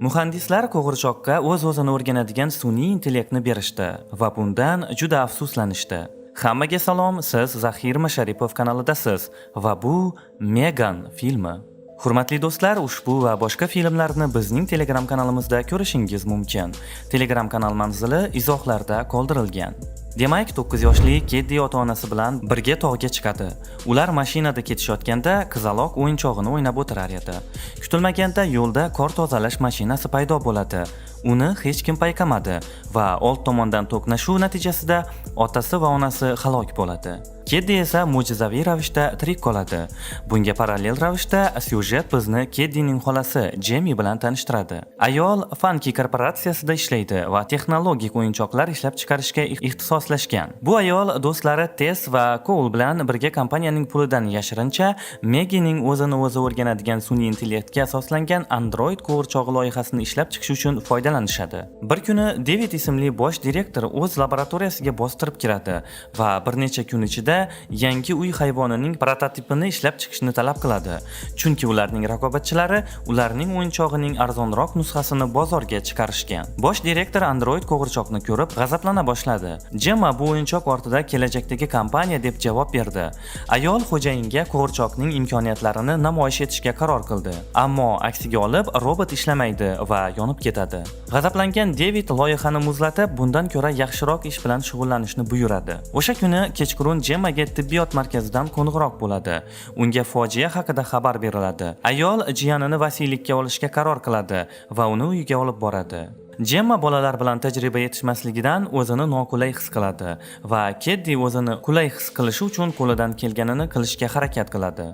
Muhandislar qo'g'irchoqqa o'z-o'zini o'rganadigan sun'iy intellektni berishdi va bundan juda afsuslanishdi. Hammaga salom, siz Zahir Masharipov kanalidasiz va bu Megan filmi. Hurmatli do'stlar, ushbu va boshqa filmlarni bizning Telegram kanalimizda ko'rishingiz mumkin. Telegram kanal manzili izohlarda qoldirilgan. Demak, 9 yoshli Keddi ota-onasi bilan birga tog'ga chiqadi. Ular mashinada ketishayotganda qizaloq o'yinchog'ini o'ynab o'tirar edi. Kutilmaganda yo'lda qor tozalash mashinasi paydo bo'ladi. Uni hech kim payqamadi va old tomondan to'qnashuv natijasida otasi va onasi halok bo'ladi. Keddi esa mo'jizaviy ravishda tirik qoladi. Bunga parallel ravishda syujet bizni Keddining xolasi Jemi bilan tanishtiradi. Ayol Funky korporatsiyasida ishlaydi va texnologik o'yinchoqlar ishlab chiqarishga ixtisoslashgan. Bu ayol do'stlari Tess va Cole bilan birga kompaniyaning pulidan yashirincha Megining o'zini o'zi o'rganadigan sun'iy intellektga asoslangan Android qo'g'irchog'i loyihasini ishlab chiqish uchun foydalanishadi. Bir kuni David ismli bosh direktor o'z laboratoriyasiga bostirib kiradi va bir necha kun ichida yangi uy hayvonining prototipini ishlab chiqishni talab qiladi. Chunki ularning raqobatchilari ularning o'yinchog'ining arzonroq nusxasini bozorga chiqarishgan. Bosh direktor Android qo'g'irchoqni ko'rib g'azablanadi boshladi. Gemma bu o'yinchoq ortida kelajakdagi kompaniya deb javob berdi. Ayol xo'jayinga qo'g'irchoqning imkoniyatlarini namoyish etishga qaror qildi. Ammo aksiga olib robot ishlamaydi va yonib ketadi. G'azablangan David loyihani muzlatib, bundan ko'ra yaxshiroq ish bilan shug'ullanishni buyuradi. O'sha kuni kechqurun Gemmaga tibbiyot markazidan qo'ng'iroq bo'ladi. Unga fojia haqida xabar beriladi. Ayol jiyanini vasiylikka olishga qaror qiladi va uni uyiga olib boradi. Gemma bolalar bilan tajriba yetishmasligidan o'zini noqulay his qiladi va Keddi o'zini qulay his qilishi uchun qo'lidan kelganini qilishga harakat qiladi.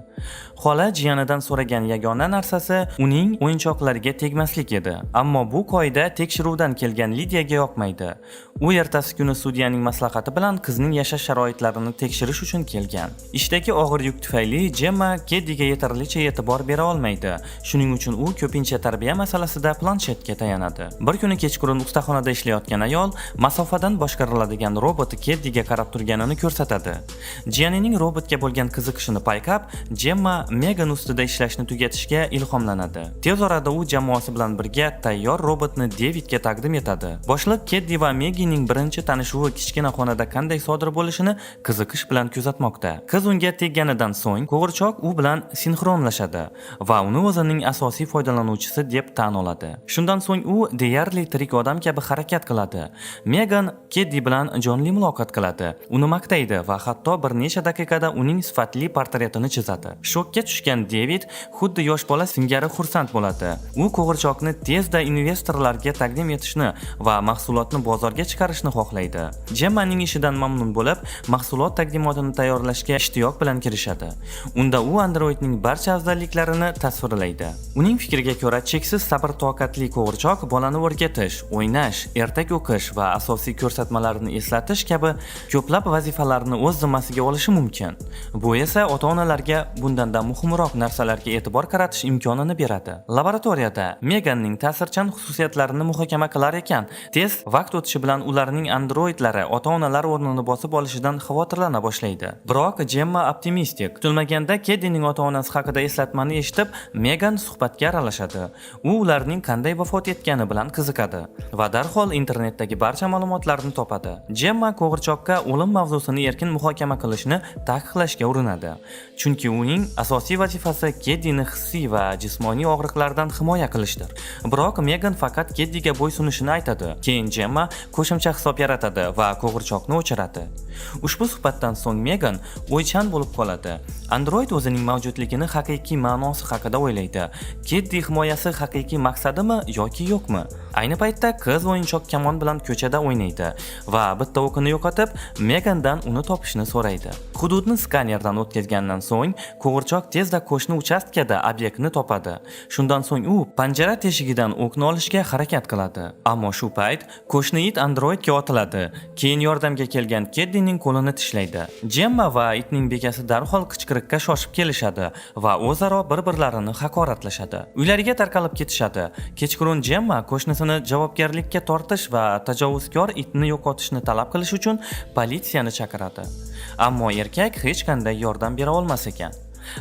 Xola jiyanidan so'ragan yagona narsasi uning o'yinchoqlariga tegmaslik edi. Ammo bu qoida tekshiruvdan kelgan Lidiyaga yoqmaydi. U ertasi kuni sudyaning maslahati bilan qizning yashash sharoitlarini tekshirish uchun kelgan. Ishdagi og'ir yuk tufayli Gemma Keddiga yetarlicha e'tibor bera olmaydi. Shuning uchun u ko'pincha tarbiya masalasida planshetga tayanadi. Bir kuni kechqurun ustaxonada ishlayotgan ayol masofadan boshqariladigan roboti Keddiga qarab turganini ko'rsatadi. Jiyanining robotga bo'lgan qiziqishini payqab, Gemma Megan ustida ishlashni tugatishga ilhomlanadi. Tez orada u jamoasi bilan birga tayyor robotni Davidga taqdim etadi. Boshliq Keddi va Megining birinchi tanishuvi kichkina xonada qanday sodir bo'lishini qiziqish bilan kuzatmoqda. Qiz unga tegganidan so'ng qo'g'irchoq u bilan sinxronlashadi va uni o'zining asosiy foydalanuvchisi deb tan oladi. Shundan so'ng u deyarli tirik odam kabi harakat qiladi. Megan Keddi bilan jonli muloqot qiladi. Uni maqtaydi va hatto bir necha daqiqada uning sifatli portretini chizadi. Shokka tushgan David xuddi yosh bola singari xursand bo'ladi. U qo'g'irchoqni tezda investorlarga taqdim etishni va mahsulotni bozorga chiqarishni xohlaydi. Gemmaning ishidan mamnun bo'lib, mahsulot taqdimotini tayyorlashga ishtiyoq bilan kirishadi. Unda u Androidning barcha afzalliklarini tasvirlaydi. Uning fikriga ko'ra, cheksiz sabr-toqatli qo'g'irchoq bolani o'rgatish, o'ynash, ertak o'qish va asosiy ko'rsatmalarni eslatish kabi ko'plab vazifalarni o'z zimmasiga olishi mumkin. Bu esa ota-onalarga bundan-da muhimroq narsalarga e'tibor qaratish imkonini beradi. Laboratoriyada Meganning ta'sirchan xususiyatlarini muhokama qilar ekan, tez vaqt o'tishi bilan ularning androidlari ota-onalar o'rnini bosib olishidan xavotirlana boshlaydi. Biroq Gemma optimistik. Kutilmaganda Keddining ota-onasi haqida eslatmani eshitib, Megan suhbatga aralashadi. U ularning qanday vafot etgani bilan qiziqadi va darhol internetdagi barcha ma'lumotlarni topadi. Gemma qo'g'irchoqqa o'lim mavzusini erkin muhokama qilishni taqiqlashga urinadi. Chunki uning asosiy vazifasi Keddini hissiy va jismoniy og'riqlardan himoya qilishdir. Biroq Megan faqat Keddiga bo'ysunishini aytadi. Keyin Gemma qo'shimcha hisob yaratadi va qo'g'irchoqni o'chiradi. Ushbu suhbatdan so'ng Megan o'ychan bo'lib qoladi. Android o'zining mavjudligini haqiqiy ma'nosi haqida o'ylaydi. Keddi himoyasi haqiqiy maqsadimi yoki yo'qmi? Ayni paytda qiz o'yinchoq kamon bilan ko'chada o'ynaydi va bitta o'qini yo'qotib, Megandan uni topishni so'raydi. Hududni skanerdan o'tkazgandan so'ng, qo'g'irchoq tezda qo'shni uchastkada obyektni topadi. Shundan so'ng u panjara teshigidan o'qni olishga harakat qiladi. Ammo shu payt qo'shni it Androidga otiladi. Keyin yordamga kelgan Keddining qo'lini tishlaydi. Gemma va itning bekasi darhol qichqiriqqa shoshib kelishadi va o'zaro bir-birlarini haqoratlashadi. Uylariga tarqalib ketishadi. Kechqurun Gemma qo'shnisini javobgarlikka tortish va tajovuzkor itni yo'qotishni talab qilish uchun politsiyani chaqiradi. Ammo erkak hech qanday yordam bera olmas ekan.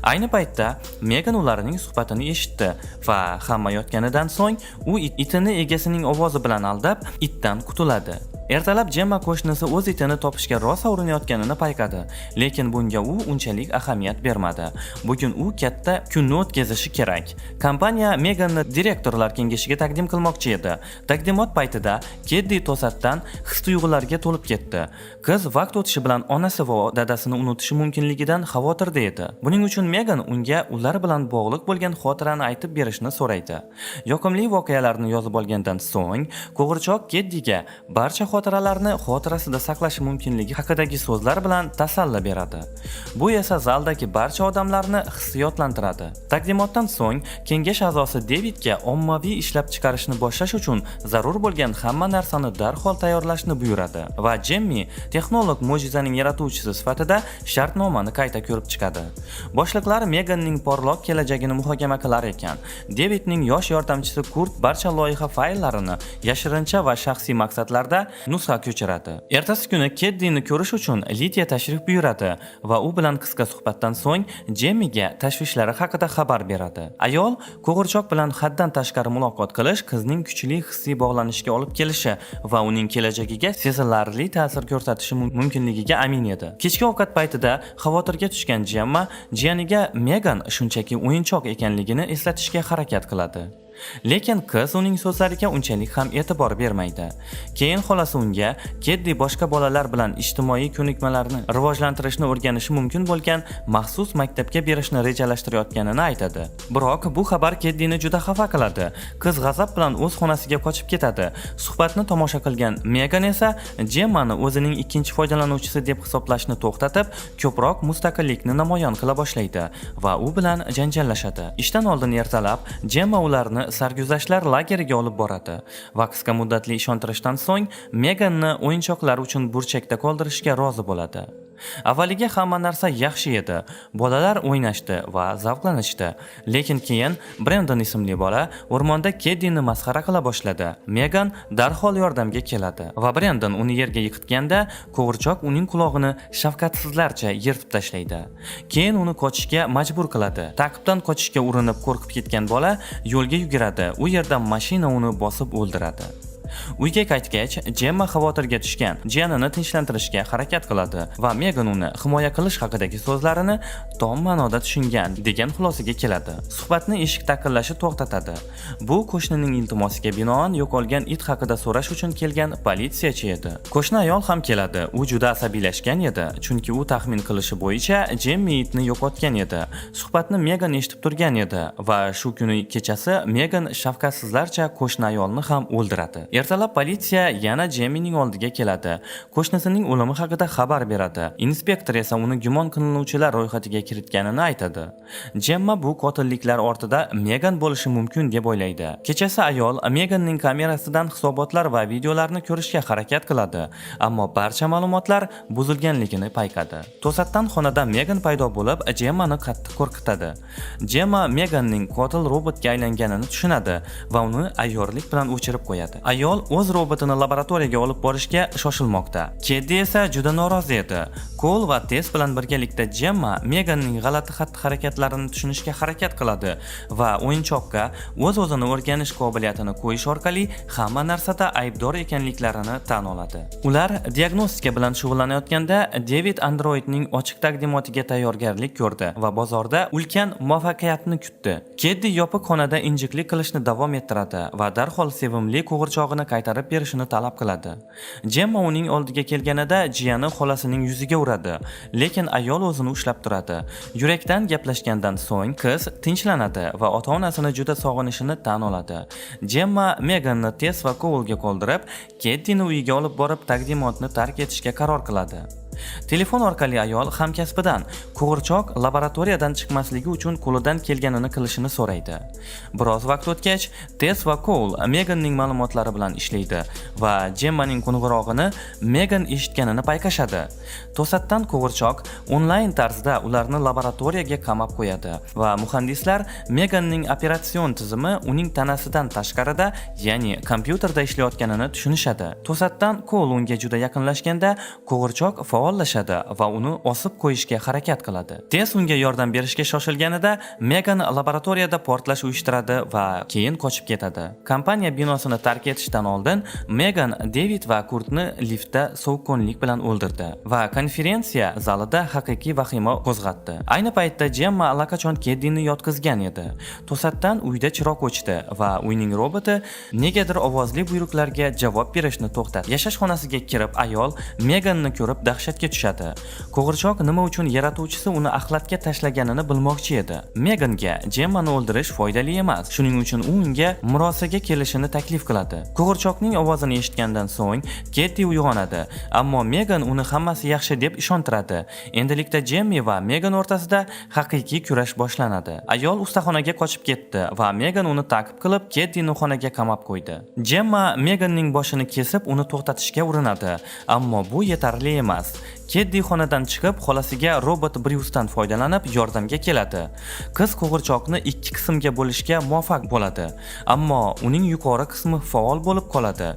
Ayni paytda Megan ularning suhbatini eshitdi va hamma yotganidan so'ng u itini egasining ovozi bilan aldab, itdan qutuladi. Ertalab Gemma qo'shnisi o'z itini topishga rosa urinayotganini payqadi, lekin bunga u unchalik ahamiyat bermadi. Bugun u katta kunni o'tkazishi kerak. Kompaniya Meganni direktorlar kengashiga taqdim qilmoqchi edi. Taqdimot paytida Keddi to'satdan his-tuyg'ularga to'lib ketdi. Qiz vaqt o'tishi bilan onasi va dadasini unutishi mumkinligidan xavotirda edi. Buning uchun Megan unga ular bilan bog'liq bo'lgan xotirani aytib berishni so'raydi. Yoqimli voqealarni yozib olgandan so'ng, qo'g'irchoq Keddiga barcha xotiralarni xotirasida saqlashi mumkinligi haqidagi so'zlar bilan tasalli beradi. Bu esa zaldagi barcha odamlarni hissiyotlantiradi. Taqdimotdan so'ng kengash a'zosi Davidga ommaviy ishlab chiqarishni boshlash uchun zarur bo'lgan hamma narsani darhol tayyorlashni buyuradi va Jemmi texnolog mo'jizaning yaratuvchisi sifatida shartnomani qayta ko'rib chiqadi. Boshliqlar Meganning porloq kelajagini muhokama qilar ekan. Davidning yosh yordamchisi Kurt barcha loyiha fayllarini yashirincha va shaxsiy maqsadlarda nusxa ko'chiradi. Ertasi kuni Keddini ko'rish uchun Lydia tashrif buyuradi va u bilan qisqa suhbatdan so'ng Jemmiga tashvishlari haqida xabar beradi. Ayol qo'g'irchoq bilan haddan tashqari muloqot qilish qizning kuchli hissiy bog'lanishga olib kelishi va uning kelajagiga sezilarli ta'sir ko'rsatishi mumkinligiga amin edi. Kechki ovqat paytida xavotirga tushgan Gemma jiyaniga Megan shunchaki o'yinchoq ekanligini eslatishga harakat qiladi. Lekin qiz uning so'zlariga unchalik ham e'tibor bermaydi. Keyin xolasi unga Keddi boshqa bolalar bilan ijtimoiy ko'nikmalarni rivojlantirishni o'rganishi mumkin bo'lgan maxsus maktabga berishni rejalashtirayotganini aytadi. Biroq bu xabar Keddini juda xafa qiladi. Qiz g'azab bilan o'z xonasiga qochib ketadi. Suhbatni tomosha qilgan Megan esa Gemmani o'zining ikkinchi foydalanuvchisi deb hisoblashni to'xtatib, ko'proq mustaqillikni namoyon qila boshlaydi va u bilan janjallashadi. Ishdan oldin ertalab Gemma ularni sarguzashtlar lageriga olib boradi va qisqa muddatli ishontirishdan so'ng Meganni o'yinchoqlar uchun burchakda qoldirishga rozi bo'ladi. Avvaliga hamma narsa yaxshi edi. Bolalar o'ynashdi va zavqlanishdi. Lekin keyin Brandon ismli bola o'rmonda Keddini masxara qila boshladi. Megan darhol yordamga keladi va Brandon uni yerga yiqitganda qo'g'irchoq uning qulog'ini shafqatsizlarcha yirtib tashlaydi. Keyin uni qochishga majbur qiladi. Taqibdan qochishga urinib qo'rqib ketgan bola yo'lga yuguradi. U yerda mashina uni bosib o'ldiradi. Uyga qaytgach, Gemma xavotirga tushgan, jiyanini tinchlantirishga harakat qiladi va Megan uni himoya qilish haqidagi so'zlarini tom ma'noda tushungan degan xulosaga keladi. Suhbatni eshik taqillashi to'xtatadi. Bu qo'shnining iltimosiga binoan yo'qolgan it haqida so'rash uchun kelgan politsiyachi edi. Qo'shni ayol ham keladi. U juda asabiylashgan edi, chunki u taxmin qilishi bo'yicha Gemmi itni yo'qotgan edi. Suhbatni Megan eshitib turgan edi va shu kuni kechasi Megan shafqatsizlarcha qo'shni ayolni ham o'ldiradi. Ertalab politsiya yana Gemmining oldiga keladi. Qo'shnisining o'limi haqida xabar beradi. Inspektor esa uni gumon qilinuvchilar ro'yxatiga kiritganini aytadi. Gemma bu qotilliklar ortida Megan bo'lishi mumkin deb o'ylaydi. Kechasi ayol Meganning kamerasidan hisobotlar va videolarni ko'rishga harakat qiladi, ammo barcha ma'lumotlar buzilganligini payqadi. To'satdan xonada Megan paydo bo'lib, Gemmani qattiq qo'rqitadi. Gemma Meganning qotil robotga aylanganini tushunadi va uni ayyorlik bilan o'chirib qo'yadi. Ayol o'z robotini laboratoriyaga olib borishga shoshilmoqda. Keddi esa juda norozi edi. Cole va Tess bilan birgalikda Gemma Meganning g'alati xatti-harakatlarini tushunishga harakat qiladi va o'yinchoqqa o'z-o'zini o'rganish qobiliyatini qo'yish orqali hamma narsada aybdor ekanliklarini tan oladi. Ular diagnostika bilan shug'ullanayotganda David Androidning ochiq taqdimotiga tayyorgarlik ko'rdi va bozorda ulkan muvaffaqiyatni kutdi. Keddi yopiq xonada injiqlik qilishni davom ettiradi va darhol sevimli qo'g'irchog'ini qaytarib berishini talab qiladi. Gemma uning oldiga kelganida jiyani xolasining yuziga uradi, lekin ayol o'zini ushlab turadi. Yurakdan gaplashgandan so'ng qiz tinchlanadi va ota-onasini juda sog'inishini tan oladi. Gemma Meganni Tess va Cole'ga qoldirib, Keddini uyiga olib borib taqdimotni tark etishga qaror qiladi. Telefon orqali ayol hamkasbidan qo'g'irchoq laboratoriyadan chiqmasligi uchun qo'lidan kelganini qilishini so'raydi. Biroz vaqt o'tgach, Tess va Cole Meganning ma'lumotlari bilan ishlaydi va Gemmaning qo'ng'irog'ini Megan eshitganini payqashadi. To'satdan qo'g'irchoq onlayn tarzda ularni laboratoriyaga qamab qo'yadi va muhandislar Meganning operatsion tizimi uning tanasidan tashqarida, ya'ni kompyuterda ishlayotganini tushunishadi. To'satdan Cole unga juda yaqinlashganda qo'g'irchoq faol faollashadi va uni osib qo'yishga harakat qiladi. Tez unga yordam berishga shoshilganida Megan laboratoriyada portlash uyushtiradi va keyin qochib ketadi. Kompaniya binosini tark etishdan oldin Megan David va Kurtni liftda sovuqqonlik bilan o'ldirdi va konferensiya zalida haqiqiy vahima qo'zg'atdi. Ayni paytda Gemma allaqachon Keddini yotqizgan edi. To'satdan uyda chiroq o'chdi va uyning roboti negadir ovozli buyruqlarga javob berishni to'xtatdi. Yashash xonasiga kirib, ayol Meganni ko'rib dahshatga tushadi. Qo'g'irchoq nima uchun yaratuvchisi uni axlatga tashlaganini bilmoqchi edi. Meganga Gemmani o'ldirish foydali emas. Shuning uchun u unga murosaga kelishini taklif qiladi. Qo'g'irchoqning ovozini eshitgandan so'ng Keddi uyg'onadi, ammo Megan uni hammasi yaxshi deb ishontiradi. Endilikda Jemmi va Megan o'rtasida haqiqiy kurash boshlanadi. Ayol ustaxonaga qochib ketdi va Megan uni ta'qib qilib, Keddini xonaga qamab qo'ydi. Gemma Meganning boshini kesib, uni to'xtatishga urinadi, ammo bu yetarli emas. Keddi xonadan chiqib, xolasiga robot Bruce'dan foydalanib yordamga keladi. Qiz qo'g'irchoqni ikki qismga bo'lishga muvaffaq bo'ladi, ammo uning yuqori qismi faol bo'lib qoladi.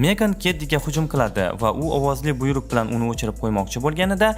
Megan Keddiga hujum qiladi va u ovozli buyruq bilan uni o'chirib qo'ymoqchi bo'lganida,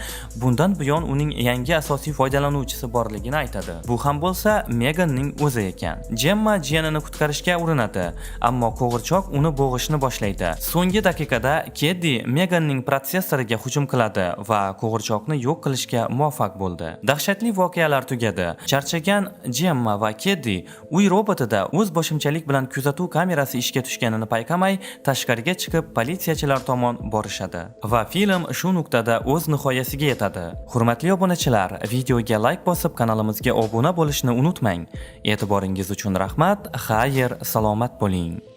bundan buyon uning yangi asosiy foydalanuvchisi borligini aytadi. Bu ham bo'lsa Meganning o'zi ekan. Gemma jiyanini qutqarishga urinadi, ammo qo'g'irchoq uni bo'g'ishni boshlaydi. So'nggi daqiqada Keddi Meganning protsessoriga hujum qiladi va qo'g'irchoqni yo'q qilishga muvaffaq bo'ldi. Dahshatli voqealar tugadi. Charchagan Gemma va Keddi uy robotida o'z boshimchalik bilan kuzatuv kamerasi ishga tushganini payqamay, tashqariga chiqib politsiyachilar tomon borishadi. Va film shu nuqtada o'z nihoyasiga yetadi. Hurmatli obunachilar, videoga like bosib, kanalimizga obuna bo'lishni unutmang. E'tiboringiz uchun rahmat. Xayr, salomat bo'ling.